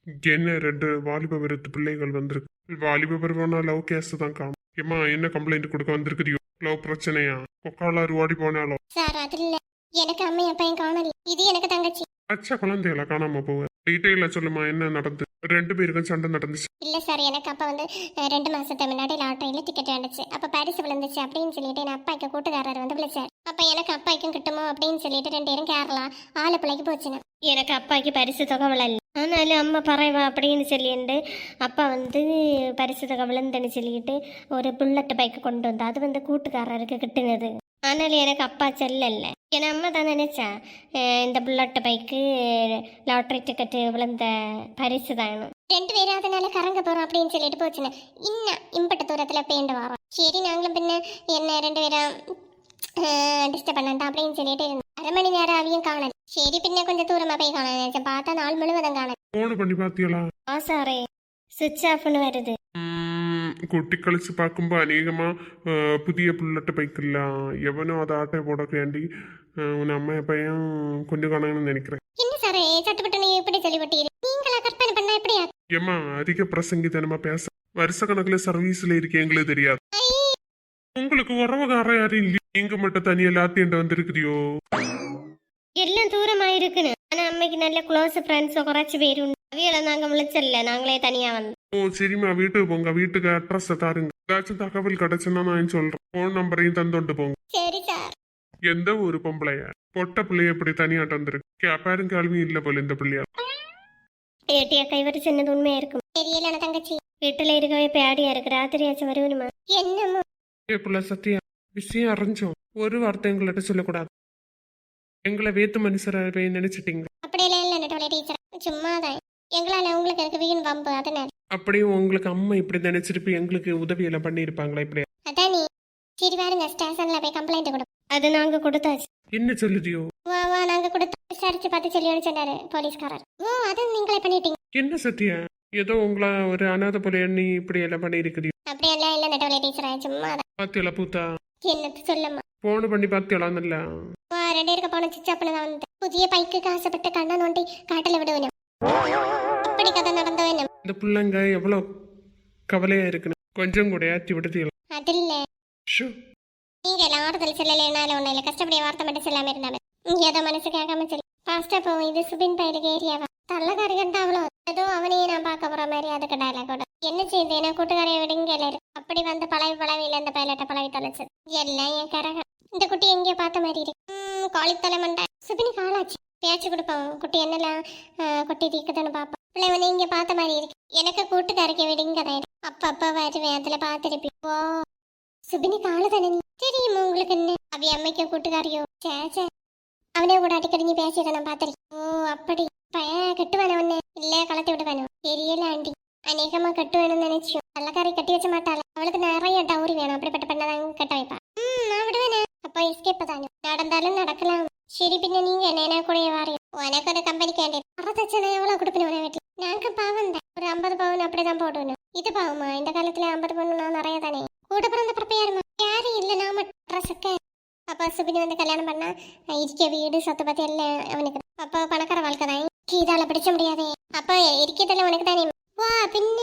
என்ன ரெண்டு வாலிப விருத்து பிள்ளைகள் வந்திருக்கு. வாலிப பருவம்னா லவ் கேஸ் தான் காணும். ஏம்மா என்ன கம்ப்ளைண்ட் கொடுக்க வந்திருக்கிறியோ? லவ் பிரச்சனையா? கொக்கால ஓடி போனாலோ? சார் அது இல்ல, எனக்கு அம்மா அப்பையும் காணல. இது எனக்கு தங்கச்சி. அச்சா குழந்தைகள காணாம போவ. டீட்டெயில சொல்லுமா, என்ன நடந்து? ரெண்டு பேருக்கும் சண்டை நடந்துச்சு. இல்ல சார், எனக்கு அப்பா வந்து 2 மாசத்துக்கு முன்னாடி லாட்டரியில டிக்கெட் வந்துச்சு. அப்ப பரிசு விழுந்துச்சு அப்படின்னு சொல்லிட்டு என் அப்பாய்க்கு கூட்டுக்காரர் வந்து விളിച്ചാர். அப்ப எனக்கு அப்பாய்க்கும் கிட்டுமோ அப்படின்னு சொல்லிட்டு 2 பேரும் கேரளா ஆலப்புழைக்கு போச்சுங்க. எனக்கு அப்பாய்க்கு பரிசு தொகை விழல. ஆனாலும் அம்மா பறவா அப்படின்னு சொல்லிட்டு அப்பா வந்து பரிசு தொகை விழுந்துன்னு சொல்லிட்டு ஒரு புல்லட் பைக்கு கொண்டு வந்தா. அது வந்து கூட்டுக்காரருக்கு கிட்டுனது. ஆனாலும் எனக்கு அப்பா செல்லல. என் அம்மா தான் நினைச்சா இந்த புல்லட் பைக்கு லாட்டரி டிக்கெட்டு விழுந்த பரிசு தான். 2 பேரும் அதனால கறங்க போறோம் அப்படின்னு சொல்லிட்டு போச்சுங்க. இன்னும் இம்பட்ட தூரத்துல பேண்டு வரோம். சரி நாங்களும் பின்ன என்ன 2 பேரும் டிஸ்டர்ப் பண்ணாண்டா அப்படின்னு சொல்லிட்டு இருந்தோம். 1/2 மணி நேரம் அவையும் காணல. சரி பின்ன கொஞ்சம் தூரமா போய் காண நினைச்சேன். பார்த்தா நாள் முழுவதும் காணல. போன் பண்ணி பாத்தியலா? சாரே சுவிட்ச் ஆஃப்னு வருது. குட்டி கழிச்சு பார்க்கும்போ அநேகமா புதிய புல்லட்டு பைக்கில்ல எவனோ அதை ஆட்டை போட வேண்டி உன் அம்மா பையன் கொஞ்சம் காணணும்னு நினைக்கிறேன். என்ன சாரே சட்டுப்பட்டு நீ எப்படி சொல்லிவிட்டீங்க? நீங்களா கற்பனை பண்ணா எப்படியா? ஏம்மா அதிக பிரசங்கித்தனமா பேச. வருஷ கணக்குல சர்வீஸ்ல இருக்கே எங்களுக்கு தெரியாது. உங்களுக்கு உறவுகார யாரும் இல்லையா? நீங்க மட்டும் தனியா எல்லாத்தையும் வந்திருக்கிறியோ? எல்லாம் தூரமா இருக்குன்னு. ஆனா அம்மைக்கு நல்ல க்ளோஸ் ஃப்ரெண்ட்ஸ் குறைச்சு பேர் உண்டு. அவையில நாங்க முழிச்சல்ல, நாங்களே தனியா வந்தோம். ஓ சரிம்மா, வீட்டுக்கு போங்க. வீட்டுக்கு அட்ரஸ் தாருங்க. ஏதாச்சும் தகவல் கிடைச்சுன்னா நான் சொல்றேன். போன் நம்பரையும் தந்தோண்டு போங்க. சரி சார். எந்த ஒரு பொம்பளைய பொட்ட பிள்ளைய இப்படி தனியாட்டு வந்திருக்கு? கேப்பாரும் கேள்வியும் இல்ல போல இந்த பிள்ளையா. ஏட்டியா கைவரி சின்னது உண்மையா இருக்கும். தெரியல தங்கச்சி. வீட்டுல இருக்கவே பேடியா இருக்கு. ராத்திரியாச்சும் வருவனுமா? என்னமோ. ஏ புள்ள சத்தியா, விஷயம் அறிஞ்சோம். ஒரு வார்த்தை எங்கள்கிட்ட சொல்லக்கூடாது. எங்களை வேத்து மனுஷரை நினைச்சிட்டீங்க. அப்படியெல்லாம் இல்ல நெட்டவளே டீச்சர், சும்மாதான். எங்களால உங்களுக்கு எனக்கு வீண் வம்பு அதனால. அப்படியும் உங்களுக்கு அம்மா இப்படி நினைச்சிருப்பி எங்களுக்கு உதவி எல்லாம் பண்ணிருப்பாங்களா இப்படி? அதான் நீ. சரி பாருங்க, ஸ்டேஷன்ல போய் கம்ப்ளைண்ட் கொடு. அது நாங்க கொடுத்தாச்சு. என்ன சொல்லுதியோ? வா வா, நாங்க கொடுத்து விசாரிச்சு பார்த்து சொல்லியோன்னு சொன்னாரு போலீஸ்காரர். ஓ அது நீங்களே பண்ணிட்டீங்க. என்ன சத்தியா, ஏதோ உங்களை ஒரு அனாதை போல எண்ணி இப்படி எல்லாம் பண்ணி இருக்கிறீங்க. அப்படியெல்லாம் இல்ல நெட்டவளே டீச்சர், சும்மாதான். பாத்தியலா பூத்தா? என்னத்து சொல்லம்மா. போன் பண்ணி பாத்தியலாம் இல்ல? 2 பேருக்கு போன சிச்சாப்புல தான் வந்து புதிய பைக்கு ஆசைப்பட்டு கண்ணை நோண்டி காட்டில் விடுவேன். அப்படி கதை நடந்தவன். இந்த பிள்ளைங்க எவ்வளவு கவலையா இருக்குன்னு கொஞ்சம் கூட ஏற்றி விடுதீங்களா? அது இல்ல, நீங்க எல்லாம் ஆறுதல் சொல்லலைனால ஒண்ணு இல்ல. கஷ்டப்படிய வார்த்தை மட்டும் சொல்லாம இருந்தாலும் ஏதோ மனசு கேட்காம சரி. ஃபாஸ்டா போவோம். இது சுபின் பயிலுக்கு ஏரியாவா? தள்ளக்காரி கண்டா அவ்வளோ ஏதோ அவனையே நான் பார்க்க போற மாதிரி. அதுக்கு டைலாக் என்ன செய்யுது? என்ன கூட்டுக்காரைய விடுங்க இருக்கு. அப்படி வந்து பழவில இந்த பைலட்டை பழவி தொலைச்சது எல்லாம் என் கரகம். இந்த குட்டி எங்கேயோ பார்த்த மாதிரி இருக்கு. காலி தலைமண்டா. சுபினி காலாச்சு. பேச்சு கொடுப்போம். குட்டி என்னெல்லாம் கொட்டி தீக்குதுன்னு பாப்போம். பிள்ளைவனை இங்க பார்த்த மாதிரி இருக்கு. எனக்கு கூட்டுக்காரைக்க விடுங்க தான். அப்ப வருவேன், அதுல பார்த்துருப்பி. ஓ சுபினி காலு தானே தெரியுமா உங்களுக்கு? என்ன அவி அம்மைக்கு கூட்டுக்காரியோ? சே அவனே கூட அடிக்கடி நீ பேசிட நான் பார்த்துருக்கேன். ஓ அப்படி பையன் கட்டுவானே ஒன்னு இல்ல கலத்தி விடுவானோ? தெரியல ஆண்டி. அநேகமா கட்டுவேணும்னு நினைச்சியும் கள்ளக்காரி கட்டி வச்ச மாட்டாள. அவளுக்கு நிறைய டவுரி வேணும். அப்படிப்பட்ட பெண்ணதான் கட்ட வைப்பா. நான் விடுவேனே. அப்ப எஸ்கேப் தானே. நடந்தாலும் நடக்கலாம். சரி பின்ன நீங்க என்ன கூட வாரி உனக்கு ஒரு கம்பெனிக்கு வேண்டியது. வரதட்சணை எவ்வளவு கொடுப்பேன் உன வீட்டுல? நாங்க பாவம் தான். ஒரு 50 பவுன் அப்படிதான் போடுவேன். இது பாவமா? இந்த காலத்துல 50 பவுன் நான் நிறைய தானே. கூட பிறந்த பிறப்ப யாரும் இல்ல. நான் மட்டும். அப்பா சுபினி வந்து கல்யாணம் பண்ணா இருக்க வீடு சொத்து பத்தி எல்லாம் அவனுக்கு. அப்பா பணக்கார வாழ்க்கை தான். இதால பிடிச்ச முடியாதே. அப்ப இருக்கிறதுல உனக்கு தானே. வா பின்ன